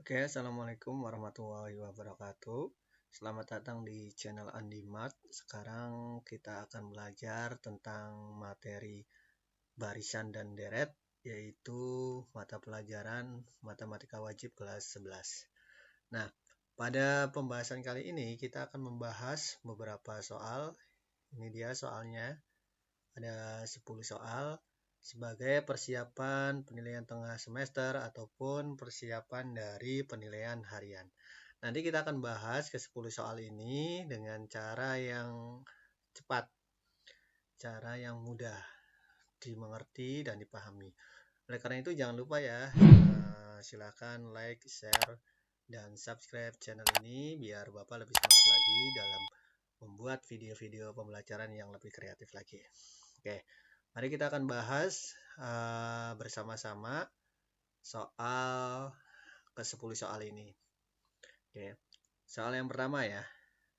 Oke, Assalamualaikum warahmatullahi wabarakatuh. Selamat datang di channel Andi Mat. Sekarang kita akan belajar tentang materi barisan dan deret, yaitu mata pelajaran Matematika Wajib kelas 11. Nah, pada pembahasan kali ini kita akan membahas beberapa soal. Ini dia soalnya, ada 10 soal sebagai persiapan penilaian tengah semester ataupun persiapan dari penilaian harian. Nanti kita akan bahas ke 10 soal ini dengan cara yang cepat, cara yang mudah dimengerti dan dipahami. Oleh karena itu jangan lupa ya, silakan like, share, dan subscribe channel ini biar Bapak lebih semangat lagi dalam membuat video-video pembelajaran yang lebih kreatif lagi. Oke, mari kita akan bahas bersama-sama soal ke-10 soal ini. Oke, soal yang pertama ya.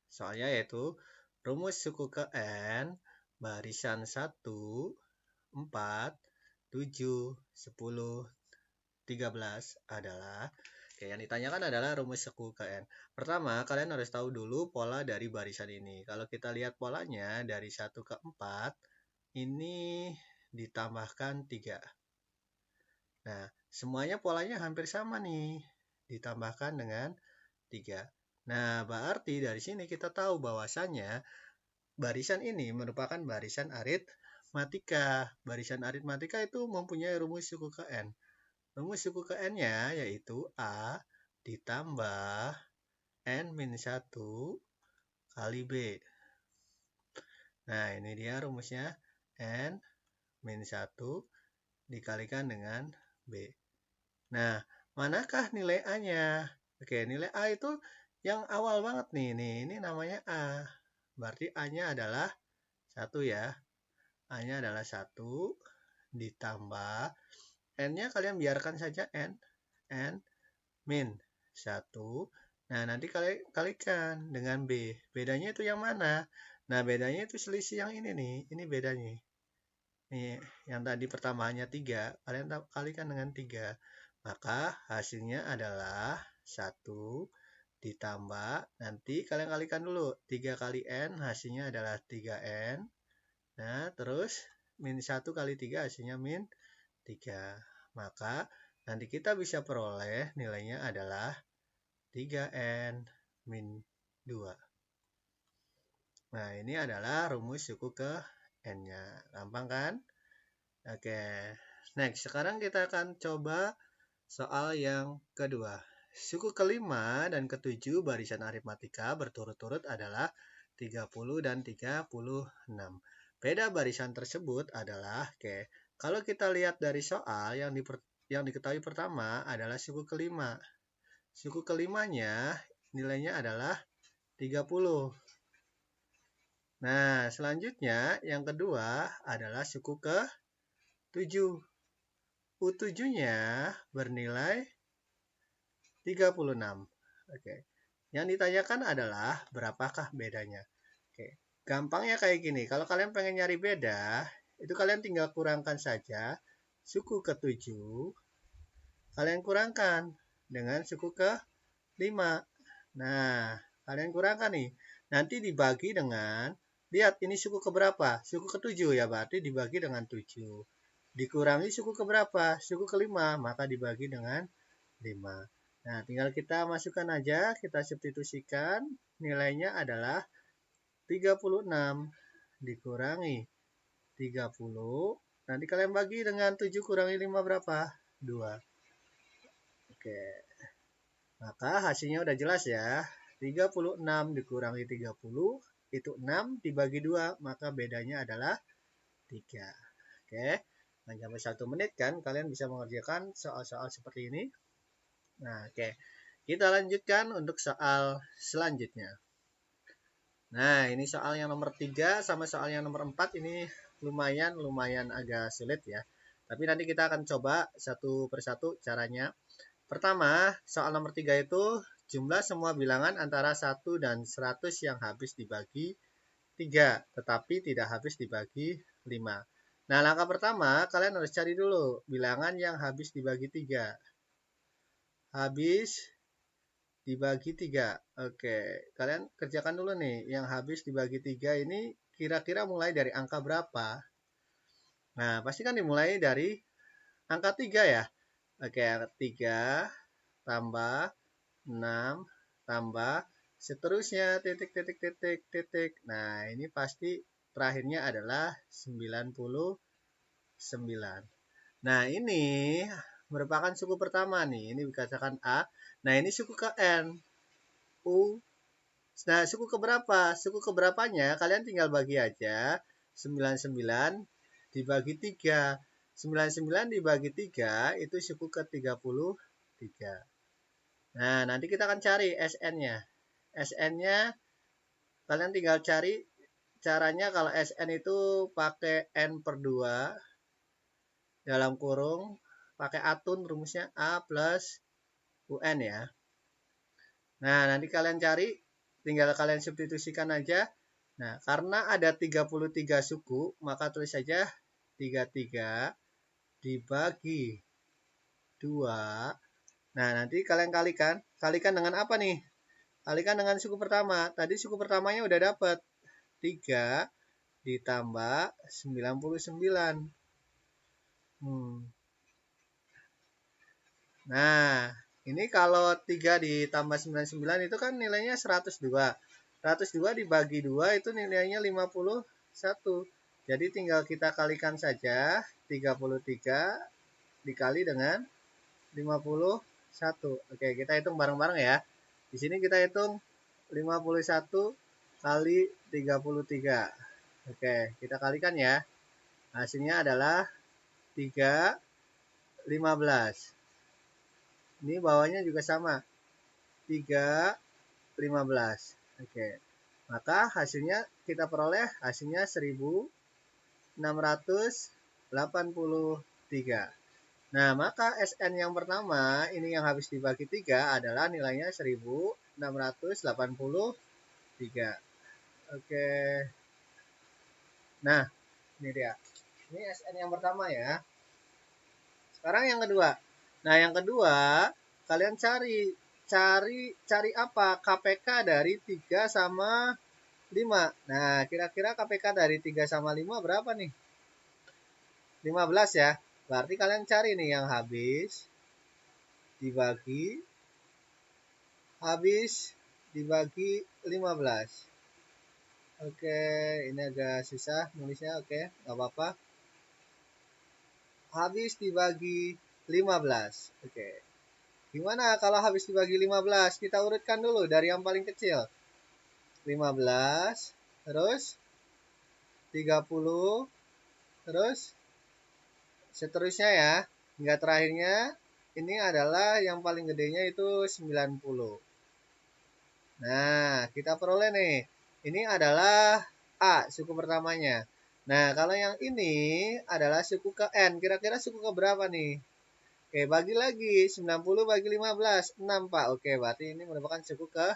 Soalnya yaitu rumus suku ke N barisan 1, 4, 7, 10, 13 adalah, oke, yang ditanyakan adalah rumus suku ke N. Pertama, kalian harus tahu dulu pola dari barisan ini. Kalau kita lihat polanya dari 1 ke 4, ini ditambahkan 3. Nah, semuanya polanya hampir sama nih. Ditambahkan dengan 3. Nah, berarti dari sini kita tahu bahwasannya barisan ini merupakan barisan aritmatika. Barisan aritmatika itu mempunyai rumus suku ke N. Rumus suku ke N-nya yaitu A ditambah N-1 kali B. Nah, ini dia rumusnya. N-1 dikalikan dengan B. Nah, manakah nilai A-nya? Oke, nilai A itu yang awal banget nih. Ini namanya A. Berarti A-nya adalah 1 ya. A-nya adalah 1 ditambah N-nya kalian biarkan saja N. N min 1. Nah, nanti kalian kalikan dengan B. Bedanya itu yang mana? Nah, bedanya itu selisih yang ini nih. Ini bedanya. Nih, yang tadi pertamanya 3, kalian kalikan dengan 3. Maka hasilnya adalah 1 ditambah, nanti kalian kalikan dulu. 3 kali N hasilnya adalah 3N. Nah, terus min 1 kali 3 hasilnya min 3. Maka nanti kita bisa peroleh nilainya adalah 3N min 2. Nah, ini adalah rumus suku ke N-nya. Gampang kan? Oke, next. Sekarang kita akan coba soal yang kedua. Suku kelima dan ketujuh barisan aritmatika berturut-turut adalah 30 dan 36. Beda barisan tersebut adalah, oke, kalau kita lihat dari soal yang diketahui pertama adalah suku kelima. Suku kelimanya nilainya adalah 30. Nah, selanjutnya yang kedua adalah suku ke-7. U7-nya bernilai 36. Oke. Yang ditanyakan adalah berapakah bedanya. Oke. Gampangnya kayak gini. Kalau kalian pengen nyari beda, itu kalian tinggal kurangkan saja suku ke-7. Kalian kurangkan dengan suku ke-5. Nah, kalian kurangkan nih. Nanti dibagi dengan, lihat ini suku keberapa? Suku ke-7 ya, berarti dibagi dengan 7. Dikurangi suku keberapa? Suku ke-5, maka dibagi dengan 5. Nah, tinggal kita masukkan aja, kita substitusikan. Nilainya adalah 36 dikurangi 30. Nanti kalian bagi dengan 7 kurangi 5 berapa? 2. Oke. Maka hasilnya udah jelas ya. 36 dikurangi 30 itu 6 dibagi 2, maka bedanya adalah 3. Oke. Dan sampai 1 menit kan kalian bisa mengerjakan soal-soal seperti ini. Nah, oke. Kita lanjutkan untuk soal selanjutnya. Nah, ini soal yang nomor 3 sama soal yang nomor 4 ini lumayan agak sulit ya. Tapi nanti kita akan coba satu persatu caranya. Pertama, soal nomor 3 itu jumlah semua bilangan antara 1 dan 100 yang habis dibagi 3, tetapi tidak habis dibagi 5. Nah, langkah pertama, kalian harus cari dulu bilangan yang habis dibagi 3. habis dibagi 3. Oke, kalian kerjakan dulu nih. Yang habis dibagi 3 ini kira-kira mulai dari angka berapa? Nah, pasti kan dimulai dari angka 3 ya. Oke, angka 3 tambah 6 tambah seterusnya titik titik titik titik. Nah, ini pasti terakhirnya adalah 99. Nah, ini merupakan suku pertama nih. Ini dikatakan A. Nah, ini suku ke N. U. Nah, suku keberapa? Suku keberapanya kalian tinggal bagi aja. 99 dibagi 3. 99 dibagi 3 itu suku ke-33. Nah, nanti kita akan cari SN-nya. SN-nya kalian tinggal cari caranya kalau SN itu pakai N per 2 dalam kurung pakai atun rumusnya A plus UN ya. Nah, nanti kalian cari tinggal kalian substitusikan aja. Nah, karena ada 33 suku, maka tulis saja 33 dibagi 2. Nah, nanti kalian kalikan. Kalikan dengan apa nih? Kalikan dengan suku pertama. Tadi suku pertamanya udah dapat 3 ditambah 99. Nah, ini kalau 3 ditambah 99 itu kan nilainya 102. 102 dibagi 2 itu nilainya 51. Jadi tinggal kita kalikan saja 33 dikali dengan 51. Oke, kita hitung bareng-bareng ya. Di sini kita hitung 51 kali 33. Oke, kita kalikan ya. Hasilnya adalah 315. Ini bawahnya juga sama. 315. Oke. Maka hasilnya kita peroleh hasilnya 1683. Nah, maka SN yang pertama ini yang habis dibagi 3 adalah nilainya 1683. Oke. Nah, ini dia. Ini SN yang pertama ya. Sekarang yang kedua. Nah, yang kedua, kalian cari apa? KPK dari 3 sama 5. Nah, kira-kira KPK dari 3 sama 5 berapa nih? 15 ya. Berarti kalian cari nih yang habis dibagi 15. Oke, ini agak susah nulisnya. Oke, nggak apa-apa. Habis dibagi 15. Oke. Gimana kalau habis dibagi 15? Kita urutkan dulu dari yang paling kecil. 15, terus 30, terus seterusnya ya. Hingga terakhirnya ini adalah yang paling gedenya itu 90. Nah, kita peroleh nih. Ini adalah A, suku pertamanya. Nah, kalau yang ini adalah suku ke N. Kira-kira suku ke berapa nih? Oke, bagi lagi. 90 bagi 15. 6, Pak. Oke, berarti ini merupakan suku ke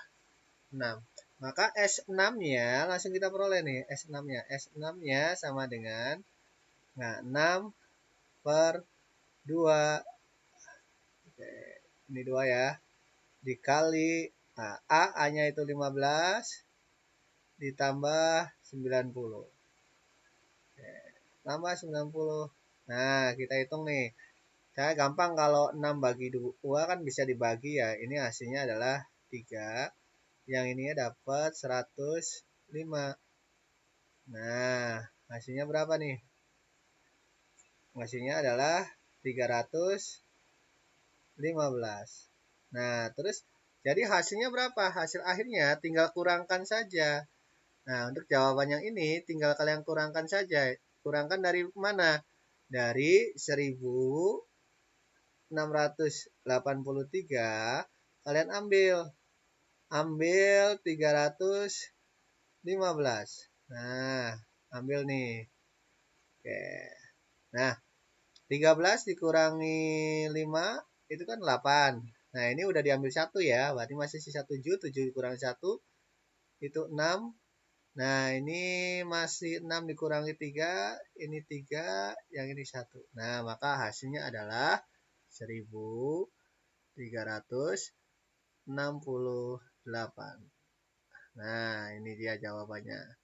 6. Maka S6-nya langsung kita peroleh nih. S6-nya. S6-nya sama dengan 6 per 2. Oke, ini 2 ya. Dikali A-nya itu 15 ditambah 90. Oke, tambah 90. Nah, kita hitung nih. Saya gampang kalau 6 bagi 2 kan bisa dibagi ya. Ini hasilnya adalah 3. Yang ininya dapat 105. Nah, hasilnya berapa nih? Hasilnya adalah 315. Nah, terus jadi hasilnya berapa? Hasil akhirnya tinggal kurangkan saja. Nah, untuk jawaban yang ini tinggal kalian kurangkan saja. Kurangkan dari mana? Dari 1683 kalian ambil 315. Nah, ambil nih. Oke. Nah, 13 dikurangi 5 itu kan 8. Nah, ini udah diambil 1 ya. Berarti masih sisa 7. 7 dikurangi 1 itu 6. Nah, ini masih 6 dikurangi 3. Ini 3, yang ini 1. Nah, maka hasilnya adalah 1000 368. Nah, ini dia jawabannya.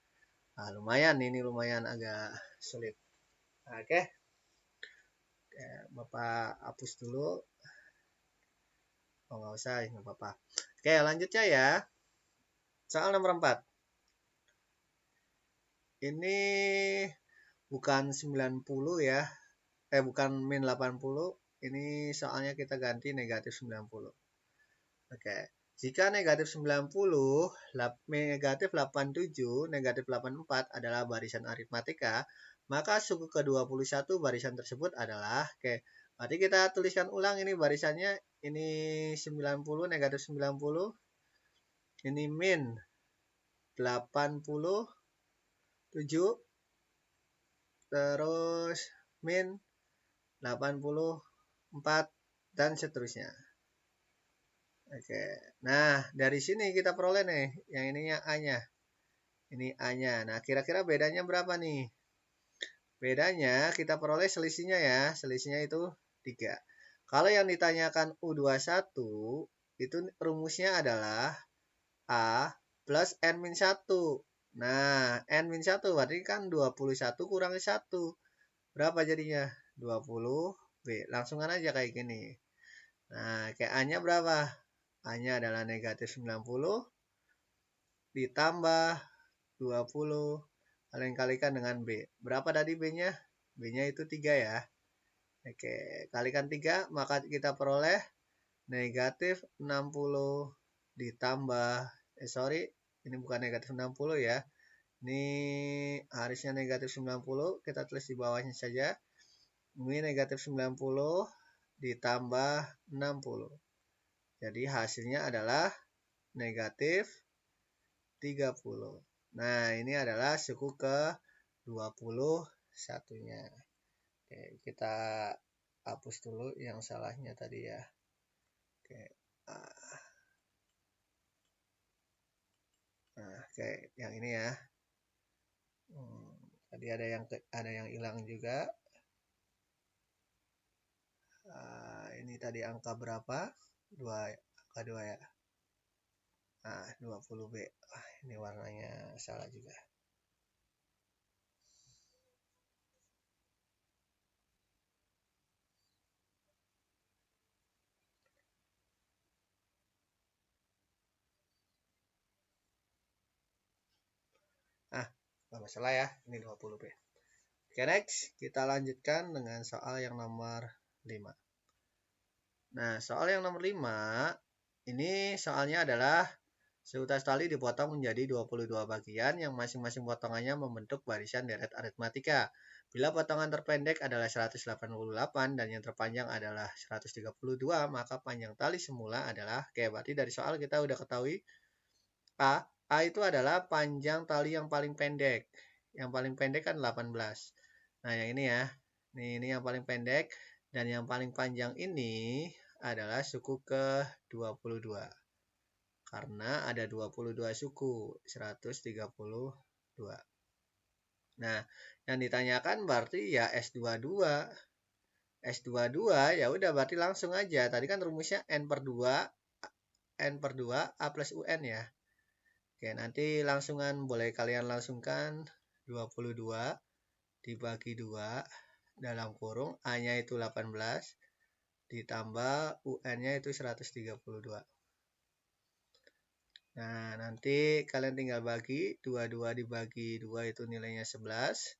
Nah, lumayan, ini lumayan agak sulit. Oke. Oke, Bapak hapus dulu. Oh, nggak usah, nggak apa-apa. Oke, lanjutnya ya. Soal nomor 4. Ini bukan 90 ya. Bukan min 80. Ini soalnya kita ganti negatif 90. Oke. Jika negatif 90, negatif 87, negatif 84 adalah barisan aritmatika, maka suku ke-21 barisan tersebut adalah, oke, berarti kita tuliskan ulang ini barisannya, ini 90, negatif 90, ini min 87, terus min 84, dan seterusnya. Oke, nah dari sini kita peroleh nih, yang ininya A-nya. Ini A-nya. Nah, kira-kira bedanya berapa nih? Bedanya kita peroleh selisihnya ya. Selisihnya itu 3. Kalau yang ditanyakan U21, itu rumusnya adalah A plus N-1. Nah, N-1 berarti kan 21 kurang 1. Berapa jadinya? 20B. Langsungan aja kayak gini. Nah, kayak A-nya berapa? A-nya adalah negatif 90 ditambah 20 kalian kalikan dengan B. Berapa tadi B-nya? B-nya itu 3 ya. Oke, kalikan 3, maka kita peroleh negatif 60 ditambah, ini bukan negatif 60 ya. Ini harusnya negatif 90, kita tulis di bawahnya saja. Ini negatif 90 ditambah 60. Jadi hasilnya adalah negatif 30. Nah, ini adalah suku ke-21-nya. Oke, kita hapus dulu yang salahnya tadi ya. Oke. Nah, oke, yang ini ya. Tadi ada yang hilang juga. Ini tadi angka berapa? Angka 2 ya. Nah, 20B. Ini warnanya salah juga. Nggak masalah ya. Ini 20B. Oke, next. Kita lanjutkan dengan soal yang nomor 5. Nah, soal yang nomor 5. Ini soalnya adalah seutas tali dipotong menjadi 22 bagian yang masing-masing potongannya membentuk barisan deret aritmatika. Bila potongan terpendek adalah 188 dan yang terpanjang adalah 132, maka panjang tali semula adalah, oke, berarti dari soal kita udah ketahui A itu adalah panjang tali yang paling pendek. Yang paling pendek kan 18. Nah, yang ini ya. Ini yang paling pendek dan yang paling panjang ini adalah suku ke-22. Karena ada 22 suku, 132. Nah, yang ditanyakan berarti ya S22. S22 ya udah berarti langsung aja. Tadi kan rumusnya N per 2 A plus UN ya. Oke, nanti langsungan boleh kalian langsungkan 22 dibagi 2 dalam kurung A-nya itu 18 ditambah UN-nya itu 132. Nah, nanti kalian tinggal bagi 22 dibagi 2 itu nilainya 11.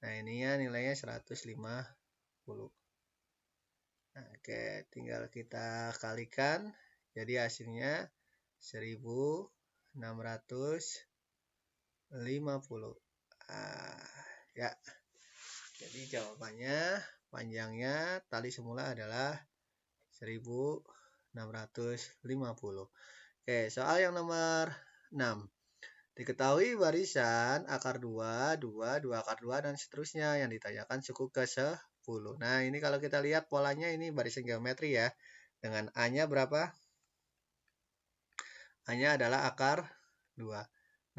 Nah, ininya nilainya 150. Nah, oke, tinggal kita kalikan. Jadi hasilnya 1650. Ya. Jadi jawabannya panjangnya tali semula adalah 1650. Oke, soal yang nomor 6. Diketahui barisan akar 2, 2, 2 akar 2, dan seterusnya yang ditanyakan suku ke-10. Nah, ini kalau kita lihat polanya ini barisan geometri ya. Dengan A-nya berapa? A-nya adalah akar 2.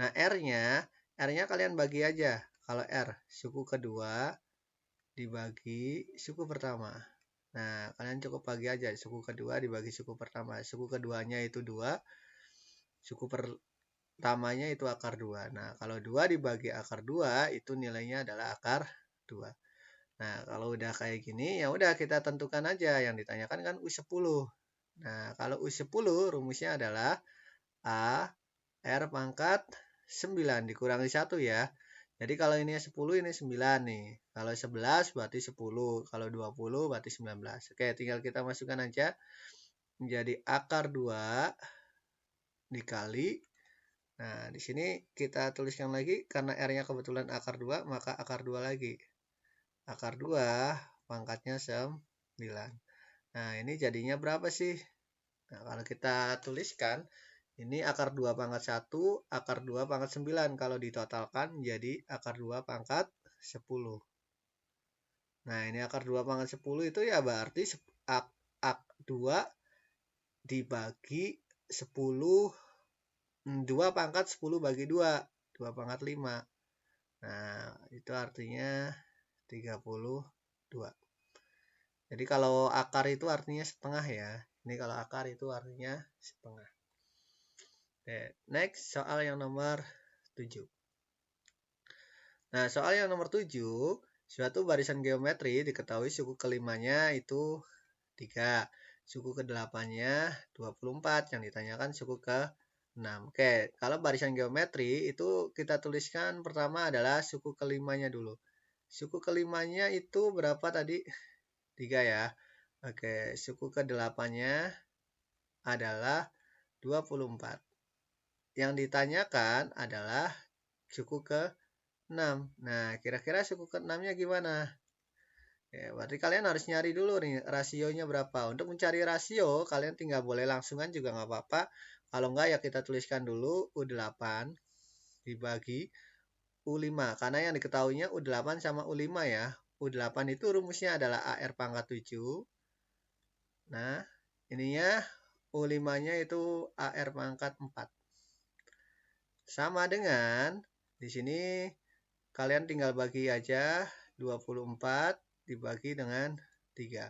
Nah, R-nya kalian bagi aja. Kalau R, suku kedua dibagi suku pertama. Nah, kalian cukup bagi aja suku kedua dibagi suku pertama. Suku keduanya itu 2, suku pertamanya itu akar 2. Nah, kalau 2 dibagi akar 2 itu nilainya adalah akar 2. Nah, kalau udah kayak gini ya udah kita tentukan aja yang ditanyakan kan U10. Nah, kalau U10 rumusnya adalah A R pangkat 9 dikurangi 1 ya. Jadi kalau ini 10 ini 9 nih. Kalau 11 berarti 10, kalau 20 berarti 19. Oke, tinggal kita masukkan aja menjadi akar 2 dikali. Nah, di sini kita tuliskan lagi karena R-nya kebetulan akar 2, maka akar 2 lagi. Akar 2 pangkatnya 9. Nah, ini jadinya berapa sih? Nah, kalau kita tuliskan, ini akar 2 pangkat 1, akar 2 pangkat 9. Kalau ditotalkan jadi akar 2 pangkat 10. Nah, ini akar 2 pangkat 10 itu ya berarti 2 dibagi 10, 2 pangkat 10 bagi 2, 2 pangkat 5. Nah, itu artinya 32. Jadi kalau akar itu artinya setengah ya. Ini kalau akar itu artinya setengah. Oke, next soal yang nomor 7. Nah, soal yang nomor 7, suatu barisan geometri diketahui suku kelimanya itu 3, suku ke-8-nya 24, yang ditanyakan suku ke-6. Oke, kalau barisan geometri itu kita tuliskan pertama adalah suku kelimanya dulu. Suku kelimanya itu berapa tadi? 3 ya. Oke, suku ke-8-nya adalah 24. Yang ditanyakan adalah suku ke-6. Nah, kira-kira suku ke-6-nya gimana? Ya, berarti kalian harus nyari dulu nih rasionya berapa. Untuk mencari rasio, kalian tinggal boleh langsungan juga nggak apa-apa. Kalau nggak ya kita tuliskan dulu U8 dibagi U5. Karena yang diketahuinya U8 sama U5 ya. U8 itu rumusnya adalah AR pangkat 7. Nah, ininya U5-nya itu AR pangkat 4. Sama dengan di sini kalian tinggal bagi aja 24 dibagi dengan 3.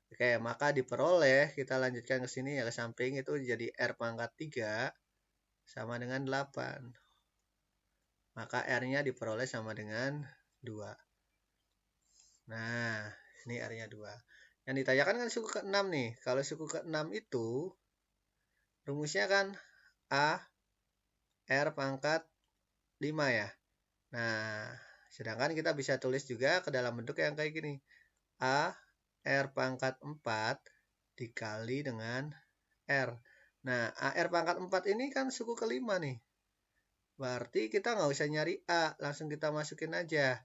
Oke, maka diperoleh kita lanjutkan ke sini ya ke samping itu jadi R pangkat 3 sama dengan 8. Maka R-nya diperoleh sama dengan 2. Nah, ini R-nya 2. Yang ditanyakan kan suku ke-6 nih. Kalau suku ke-6 itu rumusnya kan A R pangkat 5 ya. Nah, sedangkan kita bisa tulis juga ke dalam bentuk yang kayak gini. A R pangkat 4 dikali dengan R. Nah, AR pangkat 4 ini kan suku kelima nih. Berarti kita nggak usah nyari A, langsung kita masukin aja.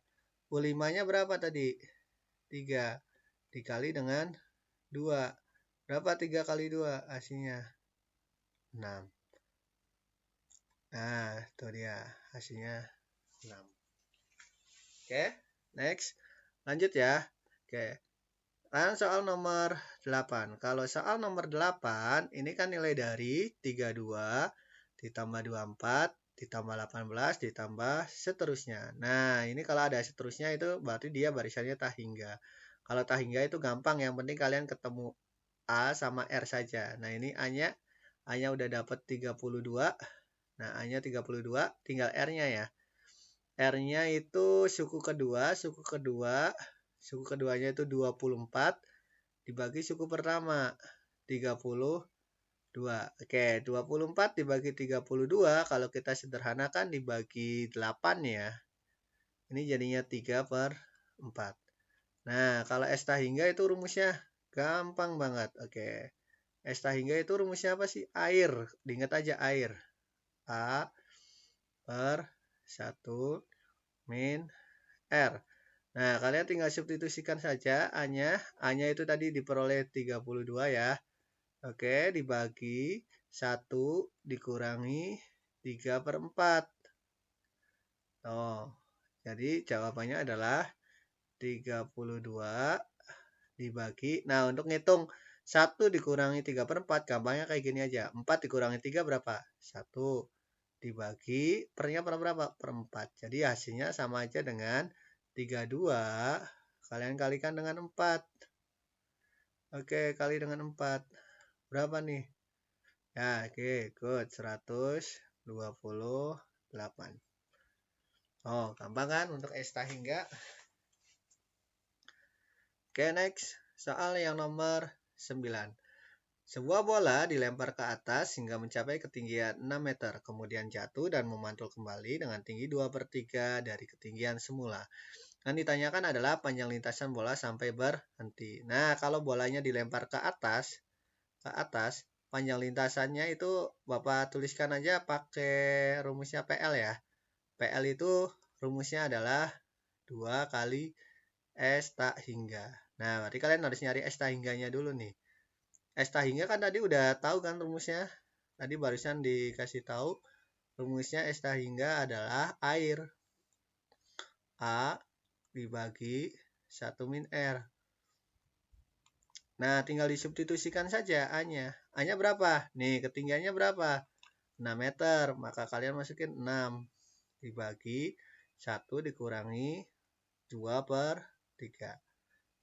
U5-nya berapa tadi? 3 dikali dengan 2. Berapa 3 kali 2? Hasilnya 6. Nah, itu dia hasilnya 6. Oke, next. Lanjut ya. Oke. Sekarang soal nomor 8. Kalau soal nomor 8, ini kan nilai dari 32 ditambah 24 ditambah 18 ditambah seterusnya. Nah, ini kalau ada seterusnya itu berarti dia barisannya tak hingga. Kalau tak hingga itu gampang, yang penting kalian ketemu A sama R saja. Nah, ini A-nya udah dapat 32. Nah, A-nya 32, tinggal R-nya ya. R-nya itu suku keduanya itu 24 dibagi suku pertama 32. Oke, 24 dibagi 32 kalau kita sederhanakan dibagi 8 ya. Ini jadinya 3/4. Nah, kalau S tak hingga itu rumusnya gampang banget. Oke. S tak hingga itu rumusnya apa sih? Air. Diingat aja air. A per 1 min R. Nah, kalian tinggal substitusikan saja A-nya. A-nya itu tadi diperoleh 32 ya. Oke, dibagi 1 dikurangi 3/4. Oh, jadi jawabannya adalah 32 dibagi. Nah, untuk ngitung 1 dikurangi 3/4, gampangnya kayak gini aja. 4 dikurangi 3 berapa? 1 dibagi pernya berapa? Per 4. Jadi hasilnya sama aja dengan 32 kalian kalikan dengan 4. Oke, kali dengan 4. Berapa nih? Ya, oke, good. 128. Oh, gampang kan untuk esta hingga? Oke, next. Soal yang nomor 9. Sebuah bola dilempar ke atas hingga mencapai ketinggian 6 meter, kemudian jatuh dan memantul kembali dengan tinggi 2/3 dari ketinggian semula. Yang ditanyakan adalah panjang lintasan bola sampai berhenti. Nah, kalau bolanya dilempar ke atas, panjang lintasannya itu Bapak tuliskan aja pakai rumusnya PL ya. PL itu rumusnya adalah 2 kali S tak hingga. Nah, berarti kalian harus nyari S tak hingganya dulu nih. S tak hingga kan tadi udah tahu kan rumusnya. Tadi barusan dikasih tahu rumusnya S tak hingga adalah air. A dibagi 1 min R. Nah, tinggal disubstitusikan saja A-nya. A-nya berapa? Nih, ketinggiannya berapa? 6 meter. Maka kalian masukin 6 dibagi 1 dikurangi 2/3.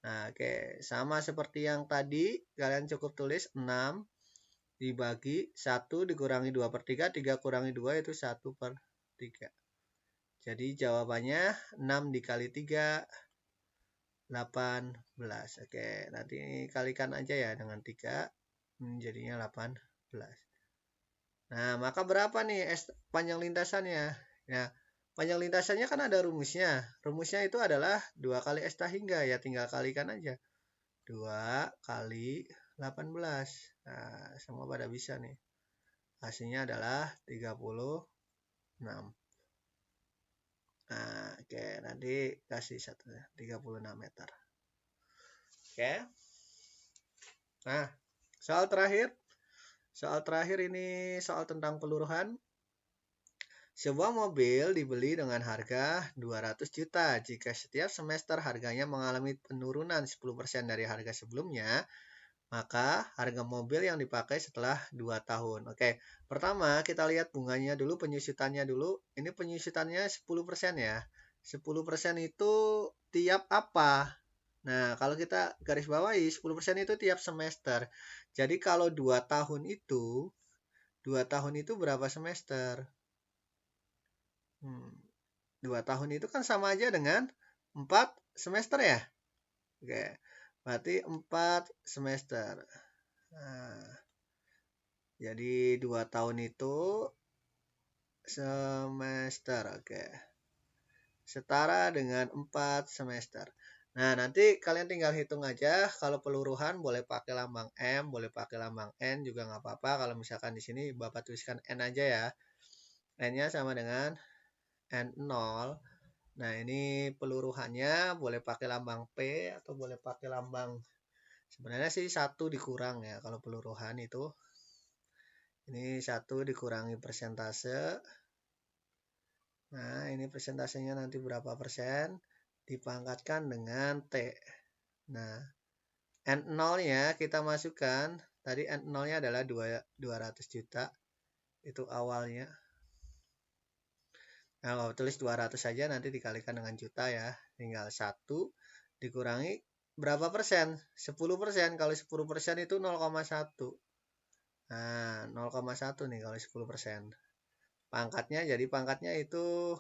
Nah, oke. Sama seperti yang tadi, kalian cukup tulis 6 dibagi 1 dikurangi 2/3. 3 kurangi 2 itu 1/3. Jadi jawabannya 6 dikali 3, 18. Oke, nanti kalikan aja ya dengan 3, jadinya 18. Nah, maka berapa nih panjang lintasannya? Nah, panjang lintasannya kan ada rumusnya. Rumusnya itu adalah 2 kali S tak hingga, ya tinggal kalikan aja. 2 kali 18. Nah, semua pada bisa nih. Hasilnya adalah 36. Nah, oke, nanti kasih 36 meter. Oke. Nah, soal terakhir. Soal terakhir ini soal tentang peluruhan. Sebuah mobil dibeli dengan harga 200 juta. Jika setiap semester harganya mengalami penurunan 10% dari harga sebelumnya, maka harga mobil yang dipakai setelah 2 tahun. Oke, pertama kita lihat bunganya dulu, penyusutannya dulu. Ini penyusutannya 10% ya. 10% itu tiap apa? Nah, kalau kita garis bawahi 10% itu tiap semester. Jadi kalau 2 tahun itu berapa semester? 2 tahun itu kan sama aja dengan 4 semester ya. Oke, berarti 4 semester. Nah, jadi 2 tahun itu semester. Oke. Setara dengan 4 semester. Nah, nanti kalian tinggal hitung aja. Kalau peluruhan boleh pakai lambang M, boleh pakai lambang N juga nggak apa-apa. Kalau misalkan di sini Bapak tuliskan N aja ya. N-nya sama dengan N0. Nah, ini peluruhannya boleh pakai lambang P atau boleh pakai lambang, sebenarnya sih 1 dikurang ya kalau peluruhan itu. Ini 1 dikurangi persentase. Nah, ini persentasenya nanti berapa persen dipangkatkan dengan T. Nah, N0-nya kita masukkan. Tadi N0-nya adalah 200 juta. Itu awalnya. Nah, kalau tulis 200 saja nanti dikalikan dengan juta ya. Tinggal 1 dikurangi berapa persen? 10%. Kalau 10% itu 0,1. Nah, 0,1 nih kalau 10%. Pangkatnya, jadi pangkatnya itu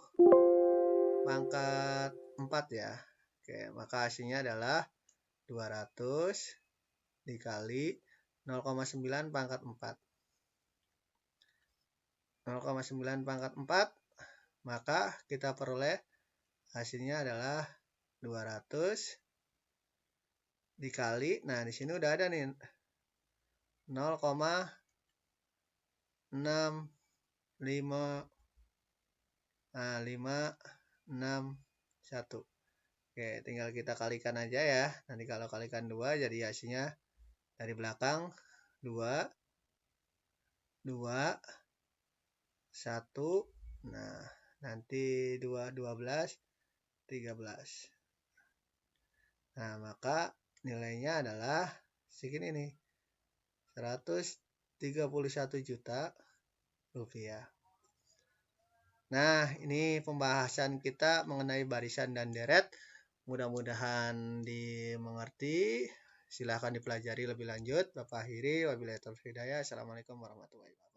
pangkat 4 ya. Oke, maka hasilnya adalah 200 dikali 0,9 pangkat 4. 0,9 pangkat 4, maka kita peroleh hasilnya adalah 200 dikali, nah di sini udah ada nih 0,651. Oke, tinggal kita kalikan aja ya. Nanti kalau kalikan 2 jadi hasilnya dari belakang 2, 2, 1. Nah, nanti 2, 12, 13. Nah, maka nilainya adalah segini nih. 131 juta rupiah. Nah, ini pembahasan kita mengenai barisan dan deret. Mudah-mudahan dimengerti. Silahkan dipelajari lebih lanjut. Bapak akhiri, wabillahi taufiq hidayah. Assalamualaikum warahmatullahi wabarakatuh.